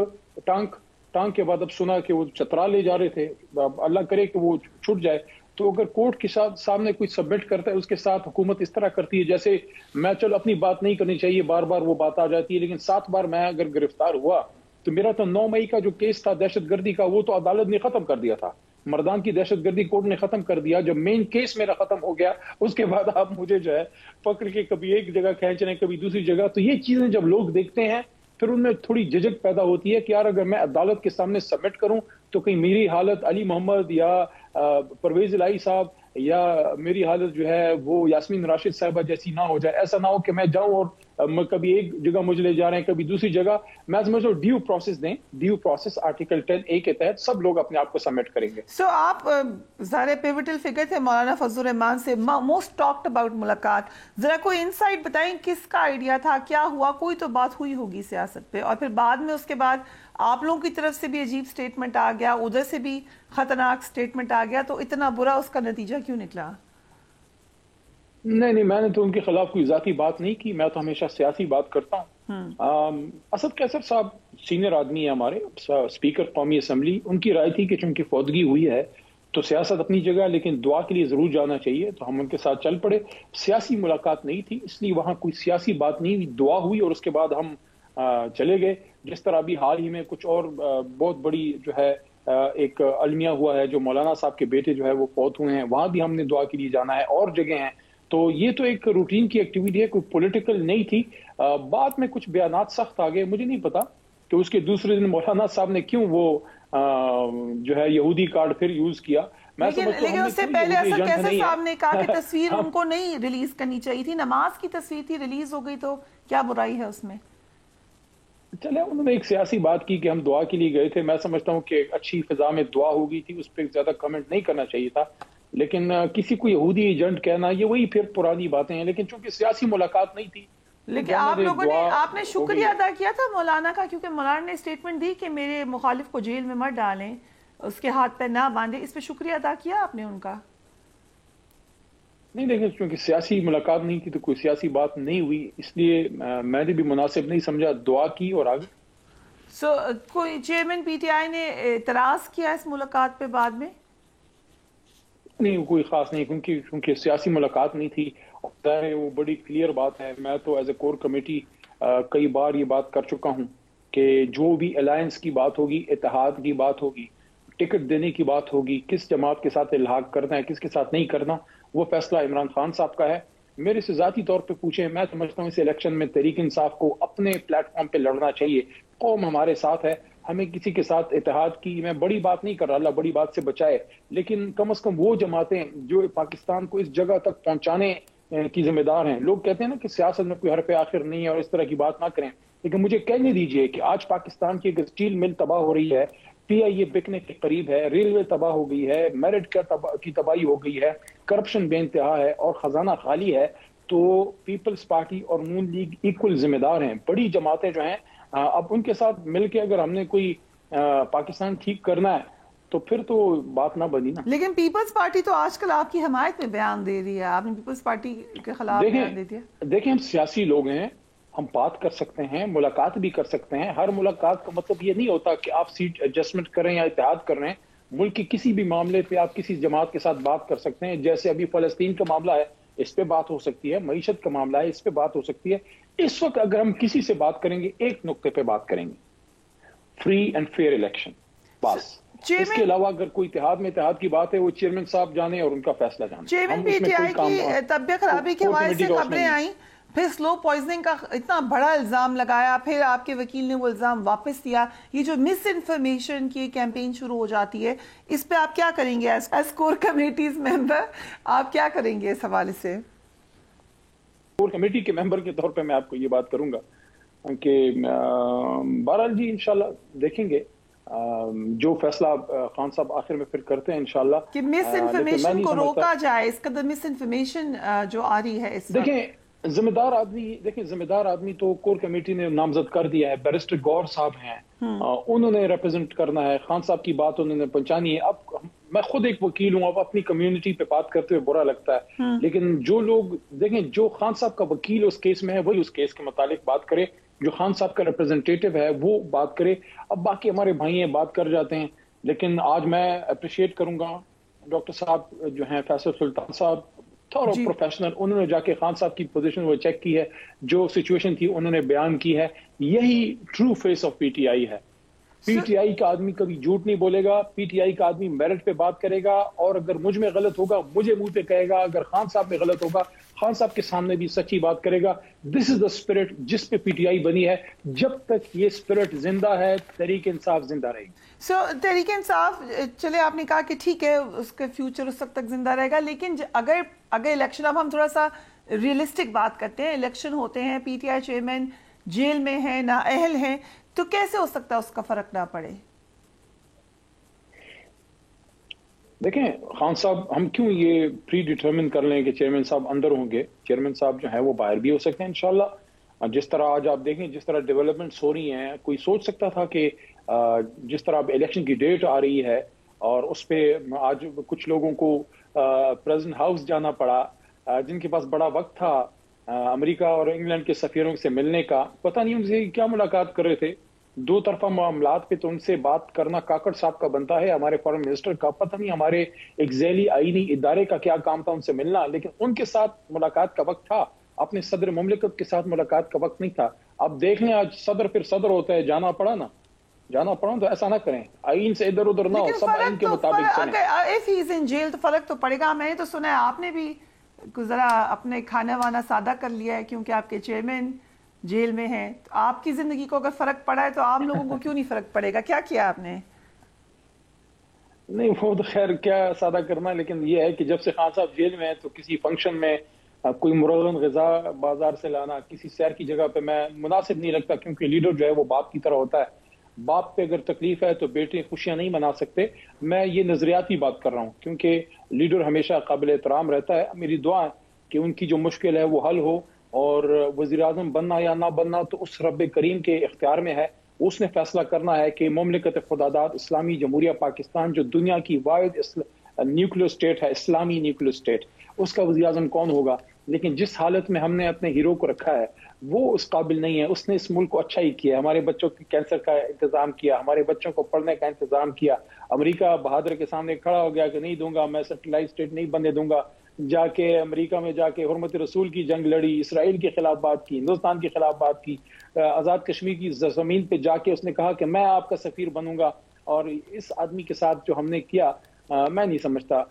ٹانک کے بعد اب سنا کہ وہ چترال لے جا رہے تھے. اللہ کرے کہ وہ چھوٹ جائے. تو اگر کورٹ کے ساتھ سامنے کوئی سبمٹ کرتا ہے, اس کے ساتھ حکومت اس طرح کرتی ہے جیسے میں چلو اپنی بات نہیں کرنی چاہیے, بار بار وہ بات آ جاتی ہے, لیکن 7 بار میں اگر گرفتار ہوا تو میرا تو 9 مئی کا جو کیس تھا دہشت گردی کا, وہ تو عدالت نے ختم کر دیا تھا, مردان کی دہشت گردی کورٹ نے ختم کر دیا. جب مین کیس میرا ختم ہو گیا, اس کے بعد آپ مجھے جو ہے پکڑ کے کبھی ایک جگہ کھینچ رہے ہیں, کبھی دوسری جگہ. تو یہ چیزیں جب لوگ دیکھتے ہیں پھر ان میں تھوڑی جھجک پیدا ہوتی ہے کہ یار اگر میں عدالت کے سامنے سبمٹ کروں تو کہیں میری حالت علی محمد یا پرویز الہی صاحب یا میری حالت جو ہے وہ یاسمین راشد صاحبہ جیسی نہ ہو جائے. ایسا نہ ہو کہ میں جاؤں اور کبھی ایک جگہ مجھے لے جا رہے ہیں, کبھی دوسری جگہ. میں سمجھتا ہوں ڈیو پروسیس دیں, ڈیو پروسیس آرٹیکل 10A کے تحت سب لوگ اپنے آپ کو سبمٹ کریں گے. سو آپ ظاہر پیوٹل فگر تھے مولانا فضل الرحمان سے, موسٹ ٹاکڈ اباؤٹ ملاقات, ذرا کوئی انسائٹ بتائیں کس کا آئیڈیا تھا, کیا ہوا؟ کوئی تو بات ہوئی ہوگی سیاست پہ, اور پھر بعد میں اس کے بعد آپ لوگوں کی طرف سے بھی عجیب سٹیٹمنٹ آ گیا, ادھر سے بھی خطرناک سٹیٹمنٹ آ گیا, تو اتنا برا اس کا نتیجہ کیوں نکلا؟ نہیں, میں نے تو ان کے خلاف کوئی ذاتی بات نہیں کی, میں تو ہمیشہ سیاسی بات کرتا ہوں. اسد قیصر صاحب سینئر آدمی ہیں ہمارے, اسپیکر قومی اسمبلی, ان کی رائے تھی کہ چونکہ فوتگی ہوئی ہے تو سیاست اپنی جگہ, لیکن دعا کے لیے ضرور جانا چاہیے, تو ہم ان کے ساتھ چل پڑے. سیاسی ملاقات نہیں تھی, اس لیے وہاں کوئی سیاسی بات نہیں ہوئی, دعا ہوئی اور اس کے بعد ہم چلے گئے. جس طرح ابھی حال ہی میں کچھ اور بہت بڑی جو ہے ایک المیہ ہوا ہے, جو مولانا صاحب کے بیٹے جو ہے وہ فوت ہوئے ہیں, وہاں بھی ہم نے دعا کے لیے جانا ہے, اور جگہ ہیں. تو یہ تو ایک روٹین کی ایکٹیویٹی ہے, کوئی پولیٹیکل نہیں تھی. بعد میں کچھ بیانات سخت آ گئے, مجھے نہیں پتا کہ اس کے دوسرے دن مولانا صاحب نے کیوں وہ جو ہے یہودی کارڈ پھر یوز کیا. لیکن اس سے پہلے اسد قیصر صاحب نے کہا کہ تصویر ان کو نہیں ریلیز کرنی چاہیے تھی, نماز کی تصویر تھی, ریلیز ہو گئی, تو کیا برائی ہے اس میں؟ چلے, انہوں نے ایک سیاسی بات کی کہ ہم دعا کے لیے گئے تھے. میں سمجھتا ہوں کہ اچھی فضا میں دعا ہو گئی تھی, اس پہ زیادہ کمنٹ نہیں کرنا چاہیے تھا. لیکن کسی کو یہودی ایجنٹ کہنا, یہ وہی پھر پرانی باتیں ہیں. لیکن چونکہ سیاسی ملاقات نہیں تھی, لیکن آپ لوگوں نے, آپ نے شکریہ ادا کیا تھا مولانا کا, کیونکہ مولانا نے اسٹیٹمنٹ دی کہ میرے مخالف کو جیل میں مت ڈالیں, اس کے ہاتھ پہ نہ باندھیں. اس پہ شکریہ ادا کیا آپ نے ان کا؟ نہیں, لیکن چونکہ سیاسی ملاقات نہیں تھی تو کوئی سیاسی بات نہیں ہوئی, اس لیے میں نے بھی مناسب نہیں سمجھا, دعا کی اور آگے. سو کوئی چیئرمین پی ٹی آئی نے اعتراض کیا اس ملاقات پہ بعد میں؟ نہیں, کوئی خاص نہیں, کیونکہ سیاسی ملاقات نہیں تھی. وہ بڑی کلیئر بات ہے. میں تو ایز اے کور کمیٹی کئی بار یہ بات کر چکا ہوں کہ جو بھی الائنس کی بات ہوگی, اتحاد کی بات ہوگی, ٹکٹ دینے کی بات ہوگی, کس جماعت کے ساتھ الحاق کرنا ہے, کس کے ساتھ نہیں کرنا, وہ فیصلہ عمران خان صاحب کا ہے. میرے سے ذاتی طور پہ پوچھیں, میں سمجھتا ہوں اس الیکشن میں تحریک انصاف کو اپنے پلیٹ فارم پہ لڑنا چاہیے. قوم ہمارے ساتھ ہے, ہمیں کسی کے ساتھ اتحاد کی, میں بڑی بات نہیں کر رہا, اللہ بڑی بات سے بچائے, لیکن کم از کم وہ جماعتیں جو پاکستان کو اس جگہ تک پہنچانے کی ذمہ دار ہیں. لوگ کہتے ہیں نا کہ سیاست میں کوئی حرف آخر نہیں ہے اور اس طرح کی بات نہ کریں, لیکن مجھے کہنے دیجئے کہ آج پاکستان کی ایک اسٹیل مل تباہ ہو رہی ہے, PIA بکنے کے قریب ہے, ریلوے تباہ ہو گئی ہے, میرٹ کی تباہی ہو گئی ہے, کرپشن بے انتہا ہے اور خزانہ خالی ہے. تو پیپلز پارٹی اور نون لیگ ایکول ذمہ دار ہیں. بڑی جماعتیں جو ہیں, اب ان کے ساتھ مل کے اگر ہم نے کوئی پاکستان ٹھیک کرنا ہے تو پھر تو بات نہ بنی نا. لیکن پیپلز پارٹی تو آج کل آپ کی حمایت میں بیان دے رہی ہے, آپ نے پیپلز پارٹی کے خلاف بیان دے دیا. دیکھیں, ہم سیاسی لوگ ہیں, ہم بات کر سکتے ہیں, ملاقات بھی کر سکتے ہیں. ہر ملاقات کا مطلب یہ نہیں ہوتا کہ آپ سیٹ ایڈجسٹمنٹ کریں یا اتحاد کر رہے ہیں. ملک کے کسی بھی معاملے پہ آپ کسی جماعت کے ساتھ بات کر سکتے ہیں. جیسے ابھی فلسطین کا معاملہ ہے, اس پہ بات ہو سکتی ہے. معیشت کا معاملہ ہے, اس پہ بات ہو سکتی ہے. اس وقت اگر ہم کسی سے بات کریں گے, ایک نقطے پہ بات کریں گے, فری اینڈ فیئر الیکشن. बस इसके अलावा अगर कोई इत्तेहाद में इत्तेहाद की बात है वो चेयरमैन साहब जाने और उनका फैसला जाने। चेयरमैन पीटीआई की तबीयत खराबी के हवाले से खबरें आई, फिर स्लो पॉइजनिंग का इतना बड़ा इल्ज़ाम लगाया, फिर आपके वकील ने वो इल्ज़ाम वापस लिया। ये जो मिस इन्फॉर्मेशन की कैंपेन शुरू हो जाती है, इस पे आप क्या करेंगे एज कोर कमेटीज मेंबर, आप क्या करेंगे इस हवाले से? कोर कमेटी के मेंबर के तौर पे मैं आपको ये बात करूंगा कि बहरहाल जी इंशाल्लाह देखेंगे जो फैसला खान साहब आखिर में फिर करते हैं इंशाल्लाह कि मिस इन्फॉर्मेशन को रोका जाए। इस कदर मिस इन्फॉर्मेशन जो आ रही है इस देखें जिम्मेदार आदमी तो कोर कमेटी ने नामजद कर दिया है, बैरिस्टर गौर साहब हैं, उन्होंने रिप्रेजेंट करना है, खान साहब की बात उन्होंने पहुंचानी है। अब मैं खुद एक वकील हूं, अब अपनी कम्युनिटी पे बात करते हुए बुरा लगता है, लेकिन जो लोग देखें जो खान साहब का वकील उस केस में है वही उस केस के मुतालिक बात करे, जो खान साहब का रिप्रेजेंटेटिव है वो बात करे। अब बाकी हमारे भाई हैं बात कर जाते हैं, लेकिन आज मैं अप्रिशिएट करूंगा डॉक्टर साहब जो हैं फैसल सुल्तान साहब, थोड़ा प्रोफेशनल, उन्होंने जाके खान साहब की पोजीशन वो चेक की है, जो सिचुएशन थी उन्होंने बयान की है। यही ट्रू फेस ऑफ पीटीआई है। पीटीआई का आदमी कभी झूठ नहीं बोलेगा, पीटीआई का आदमी मेरिट पे बात करेगा, और अगर मुझ में गलत होगा मुझे मुंह पे कहेगा, अगर खान साहब में गलत होगा खान साहब के सामने भी सच्ची बात करेगा। दिस इज द स्पिरिट जिस पे पीटीआई बनी है। जब तक ये स्पिरिट जिंदा है तहरीक इंसाफ जिंदा रहेगी। सो तहरीक इंसाफ, चले आपने कहा कि ठीक है उसका फ्यूचर उस वक्त तक जिंदा रहेगा, लेकिन अगर इलेक्शन, अब हम थोड़ा सा रियलिस्टिक बात करते हैं, इलेक्शन होते हैं, पीटीआई चेयरमैन जेल में है, नाअहल हैं, तो कैसे हो सकता है उसका फर्क ना पड़े? देखें खान साहब, हम क्यों ये प्री डिटरमिन कर लें कि चेयरमैन साहब अंदर होंगे? चेयरमैन साहब जो है वो बाहर भी हो सकते हैं इंशाल्लाह। जिस तरह आज आप देखें, जिस तरह डेवलपमेंट्स हो रही हैं, कोई सोच सकता था कि जिस तरह अब इलेक्शन की डेट आ रही है और उस पर आज कुछ लोगों को प्रेसिडेंट हाउस जाना पड़ा, जिनके पास बड़ा वक्त था अमेरिका और इंग्लैंड के सफीरों से मिलने का, पता नहीं उनसे क्या मुलाकात कर रहे थे। दो तरफा मामलात पे तो उनसे बात करना काकड़ साहब का बनता है, हमारे फॉरेन मिनिस्टर का। पता नहीं हमारे एक ज़ैली आईनी इदारे का क्या काम था उनसे मिलना, लेकिन उनके साथ मुलाकात का वक्त था, अपने सदर मुमलिकत के साथ मुलाकात का वक्त नहीं था। अब देख लें आज सदर फिर सदर होता है, जाना पड़ा तो ऐसा ना करें, आईन से इधर उधर ना हो, सब आईन के मुताबिक चलें। If he is in jail तो फर्क तो पड़ेगा। मैंने तो सुना है आपने भी जरा अपने खाना वाना सादा कर लिया है क्योंकि आपके चेयरमैन जेल में हैं, तो आपकी जिंदगी को अगर फर्क पड़ा है तो आम लोगों को क्यों नहीं फर्क पड़ेगा? क्या किया आपने? नहीं वो तो खैर क्या सादा करना, लेकिन ये है कि जब से खान साहब जेल में है तो किसी फंक्शन में कोई मुरगन ग़िज़ा बाजार से लाना किसी सैर की जगह पे मैं मुनासिब नहीं लगता, क्योंकि लीडर जो है वो बाप की तरह होता है। बाप पे अगर तकलीफ है तो बेटे खुशियां नहीं मना सकते। मैं ये नजरियाती बात कर रहा हूँ, क्योंकि लीडर हमेशा काबिल एहतराम रहता है। मेरी दुआ है कि उनकी जो मुश्किल है वो हल हो, और वज़ीर आज़म बनना या ना बनना तो उस रब करीम के इख्तियार में है। उसने फैसला करना है कि मुमलिकत खुदादाद इस्लामी जमहूरिया पाकिस्तान जो दुनिया की वाहिद न्यूक्लियर स्टेट है, इस्लामी न्यूक्लियर स्टेट, उसका वज़ीर आज़म कौन होगा। लेकिन जिस हालत में हमने अपने हीरो को रखा है वो उस काबिल नहीं है। उसने इस मुल्क को अच्छा ही किया, हमारे बच्चों के कैंसर का इंतजाम किया, हमारे बच्चों को पढ़ने का इंतजाम किया। अमेरिका बहादुर के सामने खड़ा हो गया कि नहीं दूंगा, मैं सेटेलाइट स्टेट नहीं बनने दूंगा। जाके अमेरिका में जाके हुर्मत रसूल की जंग लड़ी, इसराइल के खिलाफ बात की, हिंदुस्तान के खिलाफ बात की, आज़ाद कश्मीर की ज़मीन पे जाके उसने कहा कि मैं आपका सफ़ीर बनूंगा। और इस आदमी के साथ जो हमने किया, मैं नहीं समझता,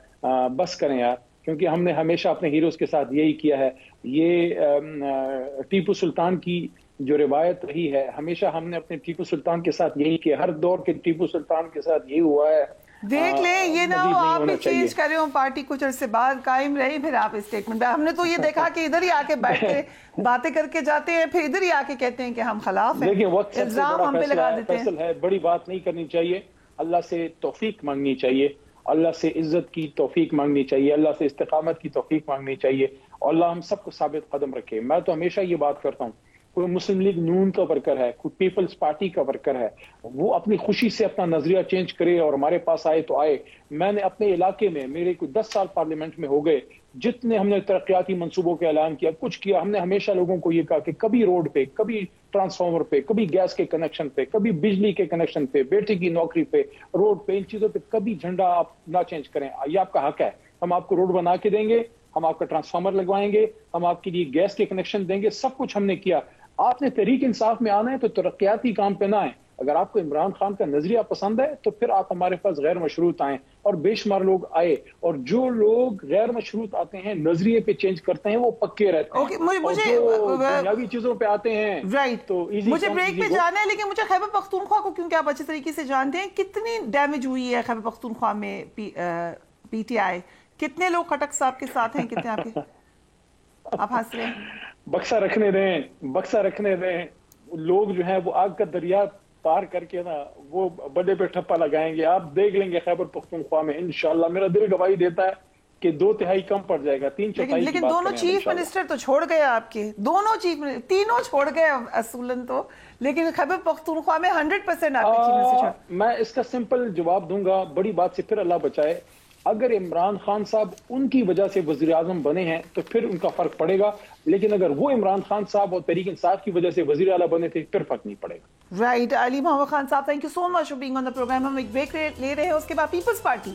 बस करें यार, क्योंकि हमने हमेशा अपने हीरोज़ के साथ यही किया है। ये टीपू सुल्तान की जो रिवायत रही है, हमेशा हमने अपने टीपू सुल्तान के साथ यही किया, हर दौर के टीपू सुल्तान के साथ यही हुआ है। देख ले ये ना हो आप भी चेंज कर रहे हो, पार्टी कुछ अरसे बाद कायम रही, फिर आप स्टेटमेंट। हमने तो ये देखा कि इधर ही आके बैठ के बातें करके जाते हैं, फिर इधर ही आके कहते हैं कि हम खिलाफ हैं, इल्जाम हम पे लगा देते हैं। बड़ी बात नहीं करनी चाहिए, अल्लाह से तौफीक मांगनी चाहिए, अल्लाह से इज्जत की तौफीक मांगनी चाहिए, अल्लाह से इस्तिकामत की तौफीक मांगनी चाहिए, और अल्लाह हम सबको साबित कदम रखे। मैं तो हमेशा ये बात करता हूँ, कोई मुस्लिम लीग नून का वर्कर है, कोई पीपल्स पार्टी का वर्कर है, वो अपनी खुशी से अपना नजरिया चेंज करे और हमारे पास आए तो आए। मैंने अपने इलाके में, मेरे कोई 10 साल पार्लियामेंट में हो गए, जितने हमने तरक्याती मंसूबों के ऐलान किया, कुछ किया, हमने हमेशा लोगों को ये कहा कि कभी रोड पे, कभी ट्रांसफार्मर पे, कभी गैस के कनेक्शन पे, कभी बिजली के कनेक्शन पे, बेटे की नौकरी पे, रोड पे, इन चीजों पे कभी झंडा आप ना चेंज करें। ये आपका हक है, हम आपको रोड बना के देंगे, हम आपका ट्रांसफार्मर लगवाएंगे, हम आपके लिए गैस के कनेक्शन देंगे, सब कुछ हमने किया। आपने तहरीक इंसाफ में आना है तो तरक्याती काम पे ना आए, اگر آپ کو عمران خان کا نظریہ پسند ہے تو پھر آپ ہمارے پاس غیر مشروط آئیں, اور بے شمار لوگ آئے, اور جو لوگ غیر مشروط آتے ہیں نظریے پہ چینج کرتے ہیں وہ پکے رہتے ہیں, اور جو دنیاوی چیزوں پہ آتے ہیں تو مجھے بریک پہ جانا ہے, لیکن مجھے خیبر پختونخوا کو, کیونکہ آپ اچھے طریقے سے جانتے ہیں, کتنی ڈیمیج ہوئی ہے خیبر پختونخوا میں پی ٹی آئی, کتنے لوگ خٹک صاحب کے ساتھ ہیں, کتنے آپ کے, آپ ہنس رہے ہیں؟ بکسا رکھنے دیں, لوگ جو ہیں وہ آگ کا دریا پار کر کے نا وہ بڑے پہ ٹھپا لگائیں گے. آپ دیکھ لیں گے خیبر پختونخوا میں انشاءاللہ, میرا دل گواہی دیتا ہے کہ 2/3 کم پڑ جائے گا, 3/4. لیکن دونوں چیف منسٹر تو چھوڑ گئے آپ کے, تینوں چھوڑ گئے اصولاً تو, لیکن خیبر پختونخوا میں 100% آپ کے چیف منسٹر. میں اس کا سمپل جواب دوں گا, بڑی بات سے پھر اللہ بچائے. اگر عمران خان صاحب ان کی وجہ سے وزیر اعظم بنے ہیں تو پھر ان کا فرق پڑے گا, لیکن اگر وہ عمران خان صاحب اور تحریک انصاف کی وجہ سے وزیر اعلیٰ بنے تھے پھر فرق نہیں پڑے گا. رائٹ, علی محمد خان صاحب, thank you so much for being on the program. ہم ایک بریک لے رہے ہیں, اس کے بعد پیپلز پارٹی,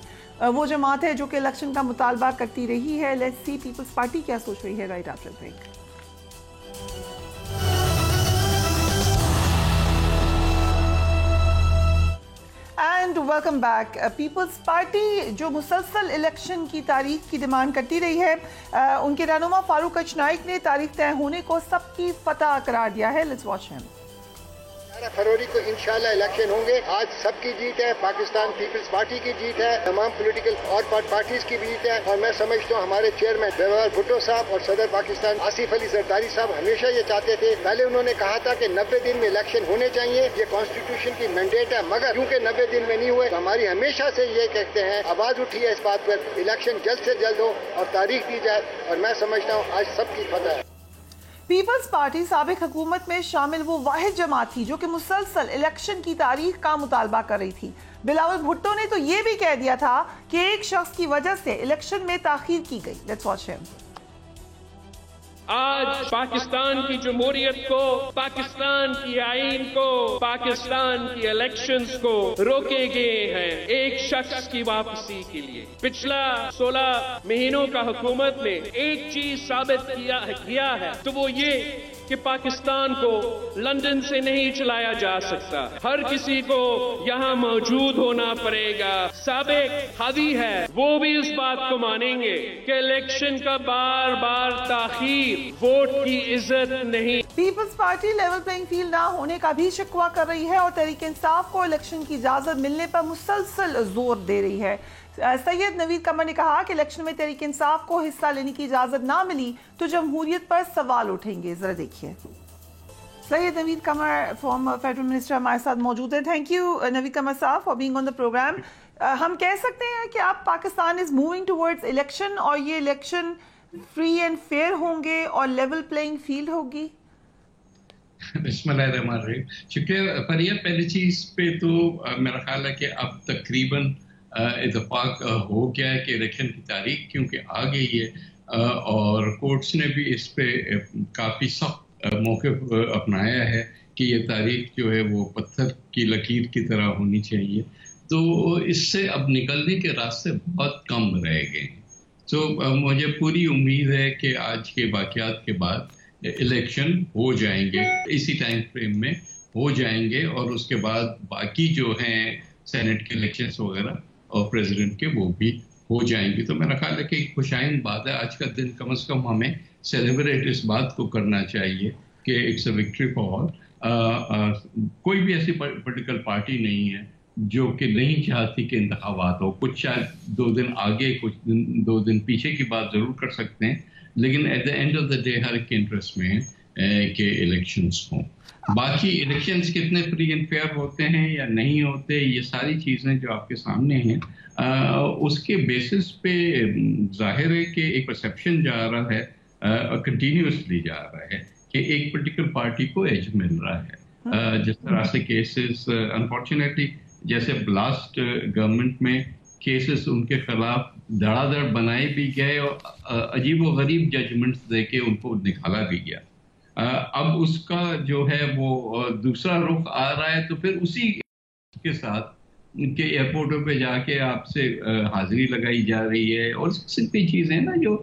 وہ جماعت ہے جو کہ الیکشن کا مطالبہ کرتی رہی ہے, لیٹس سی پیپلز پارٹی کیا سوچ رہی ہے right after break. And welcome back. Peoples Party جو مسلسل الیکشن کی تاریخ کی ڈیمانڈ کرتی رہی ہے, ان کے رہنما فاروق اچنائک نے تاریخ طے ہونے کو سب کی فتح قرار دیا ہے. لیٹس واچ ہم. 11 فروری کو انشاءاللہ الیکشن ہوں گے. آج سب کی جیت ہے, پاکستان پیپلز پارٹی کی جیت ہے, تمام پولیٹیکل اور پارٹیز کی بھی جیت ہے, اور میں سمجھتا ہوں ہمارے چیئرمین بہار بھٹو صاحب اور صدر پاکستان آصف علی زرداری صاحب ہمیشہ یہ چاہتے تھے. پہلے انہوں نے کہا تھا کہ 90 دن میں الیکشن ہونے چاہیے, یہ کانسٹیٹیوشن کی مینڈیٹ ہے, مگر کیونکہ 90 دن میں نہیں ہوئے تو ہماری ہمیشہ سے یہ کہتے ہیں, آواز اٹھی ہے اس بات پر, الیکشن جلد سے جلد ہو اور تاریخ دی جائے, اور میں سمجھتا ہوں آج سب کی فتح ہے. پیپلز پارٹی سابق حکومت میں شامل وہ واحد جماعت تھی جو کہ مسلسل الیکشن کی تاریخ کا مطالبہ کر رہی تھی. بلاول بھٹو نے تو یہ بھی کہہ دیا تھا کہ ایک شخص کی وجہ سے الیکشن میں تاخیر کی گئی. لیٹس واچ ہم. آج پاکستان کی جمہوریت کو, پاکستان کی آئین کو, پاکستان کی الیکشنز کو روکے گئے ہیں ایک شخص کی واپسی کے لیے. پچھلا 16 مہینوں کا حکومت نے ایک چیز ثابت کیا ہے, تو وہ یہ کہ پاکستان کو لندن سے نہیں چلایا جا سکتا, ہر کسی کو یہاں موجود ہونا پڑے گا. سابق حاوی ہے وہ بھی اس بات کو مانیں گے کہ الیکشن کا بار بار تاخیر ووٹ کی عزت نہیں. Peoples Party level playing field نہ ہونے کا بھی شکوہ کر رہی ہے اور تحریک انصاف کو الیکشن کی اجازت ملنے پر مسلسل زور دے رہی ہے. سید نوید قمر نے کہا کہ الیکشن میں تحریک انصاف کو حصہ لینے کی اجازت نہ ملی تو جمہوریت پر سوال اٹھیں گے. ذرا دیکھیے. Syed Naveed Qamar former federal minister ہمارے ساتھ موجود ہیں. تھینک یو نوید قمر صاحب for being on the program. ہم کہہ سکتے ہیں کہ آپ Pakistan is moving towards election, اور یہ الیکشن فری اینڈ فیئر ہوں گے اور لیول پلینگ فیلڈ ہوگی. بسم اللہ الرحمن الرحیم. شکریہ فریہ. پہلی چیز پہ تو میرا خیال ہے کہ اب تقریباً اتفاق ہو گیا ہے کہ الیکشن کی تاریخ کیونکہ آ گئی ہے, اور کورٹس نے بھی اس پہ کافی سخت موقف اپنایا ہے کہ یہ تاریخ جو ہے وہ پتھر کی لکیر کی طرح ہونی چاہیے. تو اس سے اب نکلنے کے راستے بہت کم رہ گئے ہیں. تو مجھے پوری امید ہے کہ آج کے واقعات کے بعد الیکشن ہو جائیں گے, اسی ٹائم فریم میں ہو جائیں گے, اور اس کے بعد باقی جو ہیں سینٹ کے الیکشنز وغیرہ اور پریزیڈنٹ کے وہ بھی ہو جائیں گے. تو میرا خیال ہے کہ ایک خوشائند بات ہے. آج کا دن کم از کم ہمیں سیلیبریٹ اس بات کو کرنا چاہیے کہ it's a victory for all. کوئی بھی ایسی پولیٹیکل پارٹی نہیں ہے جو کہ نہیں چاہتی کہ انتخابات ہو. کچھ شاید 2 دن آگے, کچھ 2 دن پیچھے کی بات ضرور کر سکتے ہیں, لیکن at the end of the day ہر ایک کے انٹرسٹ میں ہے کہ الیکشنز ہوں. باقی الیکشنز کتنے فری اینڈ فیئر ہوتے ہیں یا نہیں ہوتے, یہ ساری چیزیں جو آپ کے سامنے ہیں, اس کے بیسس پہ ظاہر ہے کہ ایک پرسیپشن جا رہا ہے, کنٹینیوسلی جا رہا ہے کہ ایک پرٹیکولر پارٹی کو ایج مل رہا ہے. جس طرح سے کیسز انفارچونیٹلی جیسے لاسٹ گورنمنٹ میں کیسز ان کے خلاف دھڑا دھڑ بنائے بھی گئے اور عجیب و غریب ججمنٹس دے کے ان کو نکالا بھی گیا. اب اس کا جو ہے وہ دوسرا رخ آ رہا ہے, تو پھر اسی کے ساتھ کہ ایئرپورٹوں پہ جا کے آپ سے حاضری لگائی جا رہی ہے, اور اس قسم کی چیزیں نا جو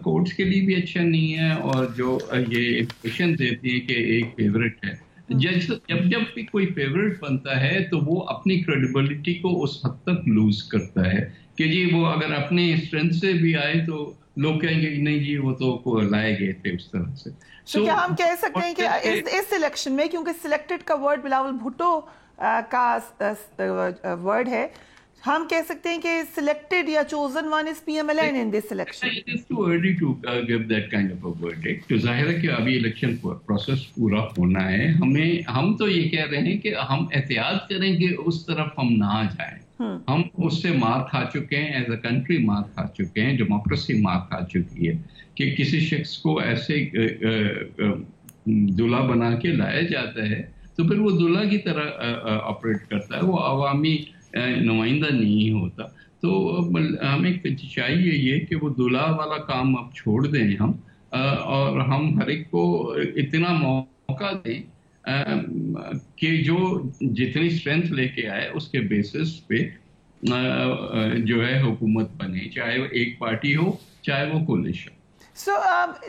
کورٹس کے لیے بھی اچھا نہیں ہے, اور جو یہ امپریشن دیتی ہے کہ ایک فیوریٹ ہے. जब भी कोई फेवरेट बनता है तो वो अपनी क्रेडिबिलिटी को उस हद तक लूज करता है कि जी वो अगर अपने स्ट्रेंथ से भी आए तो लोग कहेंगे कि नहीं जी वो तो लाए गए थे उस तरह से. तो क्या हम कह सकते हैं कि इस इलेक्शन में, क्योंकि सिलेक्टेड का वर्ड बिलावल भुट्टो का वर्ड है, हम कह सकते हैं कि सिलेक्टेड या chosen one is PMLN in this election? It is too early to give that kind of a verdict. तो जाहिर है कि अभी इलेक्शन प्रोसेस पूरा होना है. हम तो ये कह रहे हैं कि हम एहतियात करें कि उस तरफ हम ना जाएं. हम उससे मार खा चुके हैं, एज अ कंट्री मार खा चुके हैं, डेमोक्रेसी मार खा चुकी है कि किसी शख्स को ऐसे दूल्हा बना के लाया जाता है तो फिर वो दूल्हा की तरह ऑपरेट करता है, वो अवामी नुमाइंदा नहीं होता. तो हमें चाहिए ये कि वो दूल्हा वाला काम अब छोड़ दें हम, और हम हर एक को इतना मौका दें कि जो जितनी स्ट्रेंथ लेके आए उसके बेसिस पे जो है हुकूमत बने, चाहे वो एक पार्टी हो चाहे वो कोलिशन.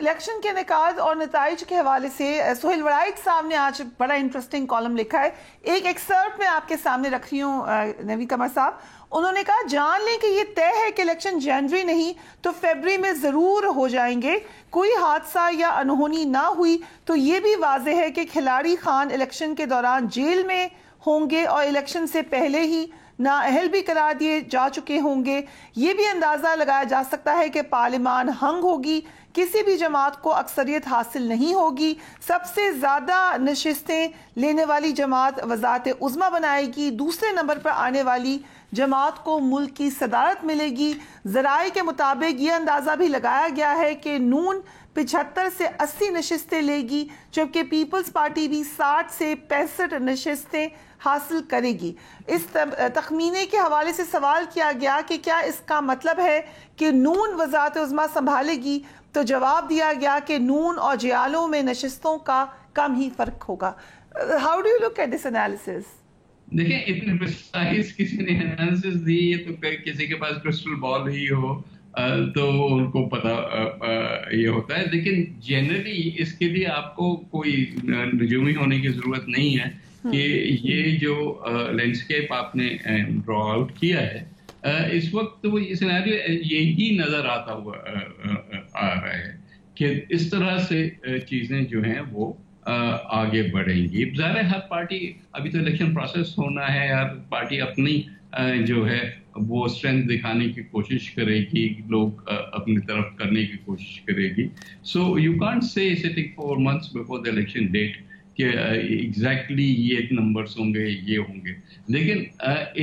इलेक्शन के निकात और नताइज के हवाले से सोहेल वराइट साहब ने आज बड़ा इंटरेस्टिंग कॉलम लिखा है. एक एक्सर्ट में आपके सामने रख रही हूँ नवी कमर साहब. उन्होंने कहा जान लें कि ये तय है कि इलेक्शन जनवरी नहीं तो फरवरी में ज़रूर हो जाएंगे. कोई हादसा या अनहोनी ना हुई तो ये भी वाज़ेह है कि खिलाड़ी खान इलेक्शन के दौरान जेल में होंगे और इलेक्शन से पहले ही नाअहल भी करार दिए जा चुके होंगे. ये भी अंदाज़ा लगाया जा सकता है कि पार्लियामान हंग होगी, किसी भी जमात को अक्सरियत हासिल नहीं होगी, सबसे ज़्यादा नशिस्तें लेने वाली जमात वज़ारत उज़्मा बनाएगी, दूसरे नंबर पर आने वाली जमात को मुल्क की सदारत मिलेगी. ज़राए के मुताबिक ये अंदाज़ा भी लगाया गया है कि नून 75 से 80 नशिस्तें लेगी, जबकि पीपल्स पार्टी भी 60 से 65 नशिस्तें हासिल करेगी. इस तखमीने के हवाले से सवाल किया गया कि क्या इसका मतलब है कि नून वज़ारत उज़्मा संभालेगी, तो जवाब दिया गया कि नून और जियालों में नशिस्तों का कम ही फर्क होगा. How do you look at this analysis? देखिए इतने प्रिसाइज किसी ने एनालिसिस दी है तो किसी के पास क्रिस्टल बॉल ही हो तो उनको पता ये होता है. लेकिन जनरली इसके लिए आपको कोई नजूमी होने की जरूरत नहीं है कि ये जो लैंडस्केप आपने ड्रॉ आउट किया है इस वक्त वो ये सिनेरियो यही नजर आता हुआ आ रहा है कि इस तरह से चीजें जो हैं वो आगे बढ़ेंगी. ज़ाहिर है हर पार्टी, अभी तो इलेक्शन प्रोसेस होना है, हर पार्टी अपनी जो है वो स्ट्रेंथ दिखाने की कोशिश करेगी, लोग अपनी तरफ करने की कोशिश करेगी. So you can't say sitting 4 months before the election date कि एग्जैक्टली ये नंबर्स होंगे, ये होंगे. लेकिन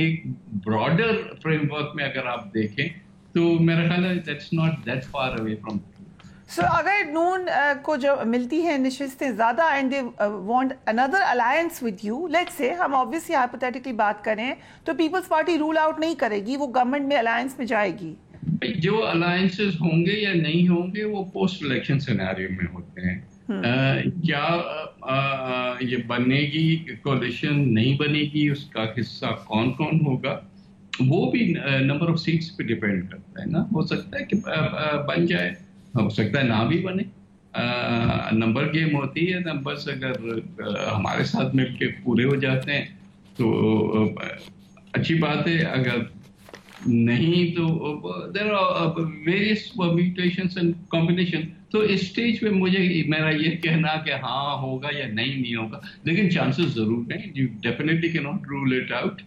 एक ब्रॉडर फ्रेमवर्क में अगर आप देखें तो मेरा ख्याल है that's not that far away from. So अगर नून को जो मिलती है नशिस्तें ज़्यादा and they want another alliance with you, let's say हम ऑब्वियसली हाइपोथेटिकली बात करें तो पीपल्स पार्टी रूल आउट नहीं करेगी, वो गवर्नमेंट में अलायंस में जाएगी. जो अलायंसेस होंगे या नहीं होंगे वो पोस्ट इलेक्शन सिनेरियो में होते हैं. क्या ये बनेगी कोalition, नहीं बनेगी, उसका हिस्सा कौन कौन होगा, वो भी नंबर ऑफ सीट्स पे डिपेंड करता है ना. हो सकता है कि बन जाए, हो सकता है ना भी बने. नंबर गेम होती है. नंबर्स अगर हमारे साथ मिलके पूरे हो जाते हैं तो अच्छी बात है, अगर नहीं तो there are various permutations and combination. तो इस स्टेज पे मुझे मेरा ये कहना कि हाँ होगा या नहीं होगा, लेकिन चांसेस जरूर हैं. You definitely can not rule it out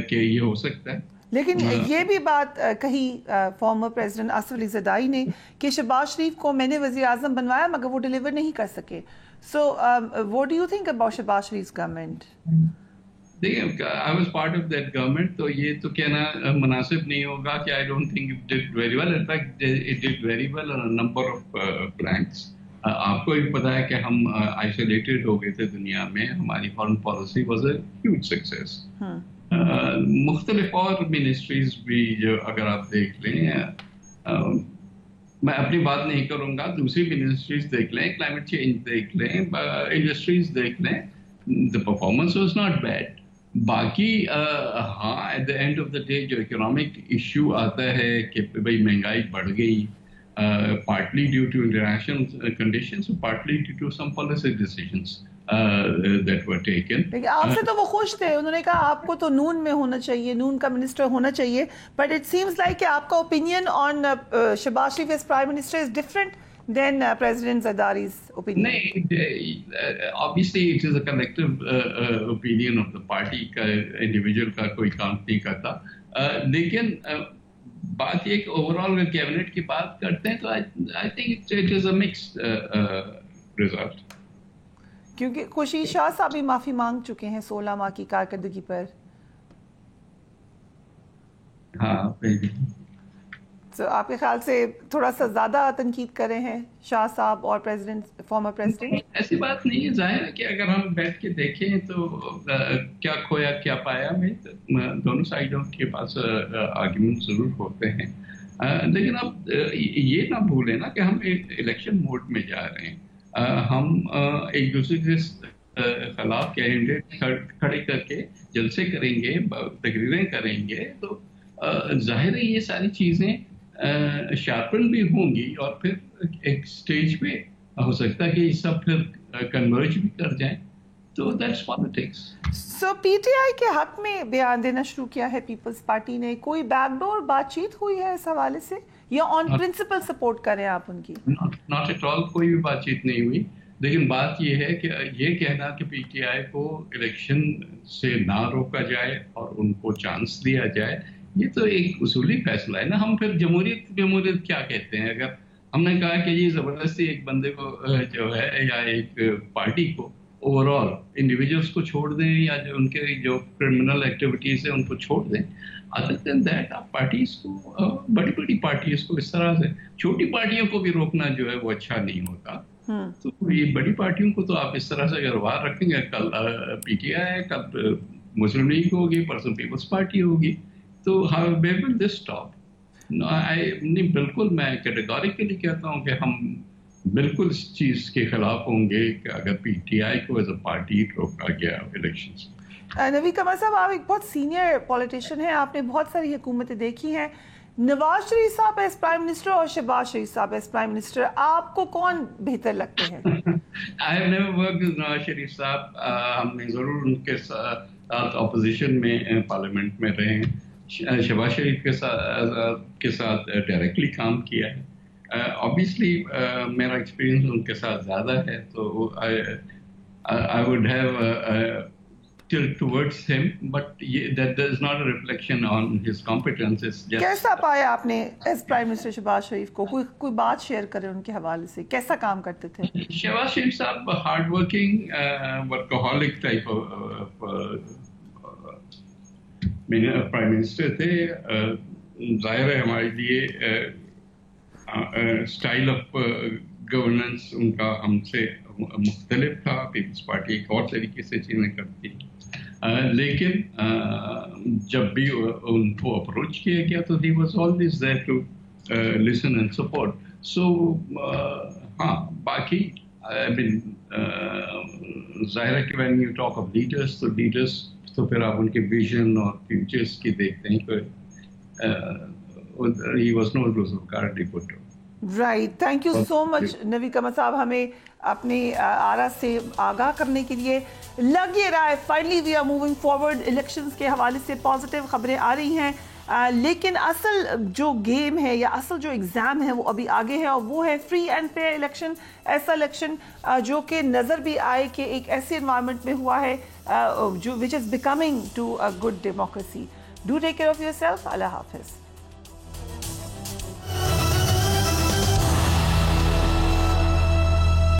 कि ये हो सकता है. लेकिन ये भी बात कही फॉर्मर प्रेसिडेंट असफ अली ज़रदारी ने कि शहबाज शरीफ को मैंने वज़ीर आज़म बनवाया मगर वो डिलीवर नहीं कर सके. So what do you think about Shahbaz Sharif government? देखिए I was part of that government, तो ये तो कहना मुनासिब नहीं होगा कि I don't think it did very well. In fact it did very well on a number of fronts. आपको भी पता है कि हम आइसोलेटेड हो गए थे दुनिया में. हमारी foreign policy was a huge success. मुख्तलिफ और मिनिस्ट्रीज भी जो अगर आप देख लें, मैं अपनी बात नहीं करूंगा, दूसरी मिनिस्ट्रीज देख लें, क्लाइमेट चेंज देख लें, इंडस्ट्रीज देख लें, the performance was not bad. बाकी हाँ at the end of the day जो इकोनॉमिक इश्यू आता है कि भाई महंगाई बढ़ गई, partly due to international conditions, partly due to some policy decisions. that were taken. لیکن آپ سے تو وہ خوش تھے, انہوں نے کہا آپ کو تو نون میں ہونا چاہیے, نون کا منسٹر ہونا چاہیے, بٹ اٹ سیمز لائک کہ آپ کا opinion on Shahbaz Sharif as prime minister is different than president Zardari's opinion. Obviously it is a collective opinion of the party, کا individual کا کوئی کاؤنٹ نہیں کرتا, لیکن بات یہ کہ اوور آل اگر کیبنٹ کی بات کرتے ہیں تو I think it is a mixed result. کیونکہ خوشی شاہ صاحب بھی معافی مانگ چکے ہیں 16 ماہ کی کارکردگی پر. ہاں تو آپ کے خیال سے تھوڑا سا زیادہ تنقید کر رہے ہیں شاہ صاحب اور پریزیڈنٹ, فارمر پریزیڈنٹ؟ ایسی بات نہیں ہے, ظاہر ہے کہ اگر ہم بیٹھ کے دیکھیں تو کیا کھویا کیا پایا میں دونوں سائڈوں کے پاس آرگیومنٹ ضرور ہوتے ہیں, لیکن اب یہ نہ بھولیں نا کہ ہم ایک الیکشن موڈ میں جا رہے ہیں. ہم ایک دوسرے کے خلاف کینڈیڈیٹ کھڑے کر کے جلسے کریں گے, تقریریں کریں گے, تو ظاہر ہے یہ ساری چیزیں شارپن بھی ہوں گی اور پھر ایک سٹیج پہ ہو سکتا ہے کہ یہ سب پھر کنورج بھی کر جائیں, تو that's politics. So P T آئی کے حق میں بیان دینا شروع کیا ہے پیپلز پارٹی نے, کوئی بیک ڈور بات چیت ہوئی ہے اس حوالے سے یا آن پرنسپل سپورٹ کریں آپ ان کی؟ ناٹ ایٹ آل, کوئی بھی بات چیت نہیں ہوئی, لیکن بات یہ ہے کہ یہ کہنا کہ پی ٹی آئی کو الیکشن سے نہ روکا جائے اور ان کو چانس دیا جائے, یہ تو ایک اصولی فیصلہ ہے نا. ہم پھر جمہوریت کیا کہتے ہیں؟ اگر ہم نے کہا کہ یہ زبردستی ایک بندے کو جو ہے یا ایک پارٹی کو اوور آل انڈیویجولس کو چھوڑ دیں یا جو ان کے جو کرمنل ایکٹیویٹیز ہیں ان کو چھوڑ دیں, ادر دین دیٹ آپ پارٹیز کو, بڑی بڑی پارٹیز کو اس طرح سے, چھوٹی پارٹیوں کو بھی روکنا جو ہے وہ اچھا نہیں ہوتا. تو یہ بڑی پارٹیوں کو تو آپ اس طرح سے اگر وار رکھیں گے, کل پی ٹی آئی ہے, کل مسلم لیگ ہوگی, پرسوں پیپلز پارٹی ہوگی, تو how where will this stop? نہیں, بالکل میں کیٹیگوریکلی کہتا ہوں کہ ہم بالکل اس چیز کے خلاف ہوں گے کہ اگر پی ٹی آئی کو ایز اے پارٹی روکا گیا الیکشنز. نوی قمر صاحب, آپ ایک بہت سینئر پولیٹیشین ہیں, آپ نے بہت ساری حکومتیں دیکھی ہیں. نواز شریف صاحب ایز پرائم منسٹر اور شہباز شریف صاحب ایز پرائم منسٹر, آپ کو کون بہتر لگتے ہیں؟ I have never worked with Nawaz Sharif صاحب. ہم نے ضرور ان کے ساتھ اپوزیشن میں پارلیمنٹ میں رہے ہیں. شہباز شریف کے ساتھ ڈائریکٹلی کام کیا ہے. Obviously میرا ایکسپیرینس ان کے ساتھ زیادہ ہے, تو I would have tilt towards him, but that is not a reflection on his competences. کیسا پایا آپ نے ایز پرائم منسٹر شہباز شریف کو؟ کوئی بات شیئر کریں ان کے حوالے سے, کیسا کام کرتے تھے؟ شہباز شریف صاحب hard working workaholic type prime minister تھے. ظاہر ہے ہمارے لیے اسٹائل آف گورننس ان کا ہم سے مختلف تھا. پیپلز پارٹی ایک اور طریقے سے چیزیں کرتی, لیکن جب بھی ان کو اپروچ کیا گیا تو he was always there to listen and support. So ہاں, باقی ظاہر ہے کہ when you talk of leaders, تو leaders تو پھر آپ ان کے ویژن اور فیوچرس کی دیکھتے ہیں کہ he was no currently put. Right, thank you so much Naveed Qamar صاحب, ہمیں اپنی آرا سے آگاہ کرنے کے لیے. لگ یہ رہا ہے finally we are moving forward, elections کے حوالے سے پازیٹیو خبریں آ رہی ہیں, لیکن اصل جو گیم ہے یا اصل جو ایگزام ہے وہ ابھی آگے ہے, اور وہ ہے فری اینڈ فیئر الیکشن. ایسا الیکشن جو کہ نظر بھی آئے کہ ایک ایسے انوائرمنٹ میں ہوا ہے جو which is becoming to a good democracy. Do take care of yourself. اللہ حافظ.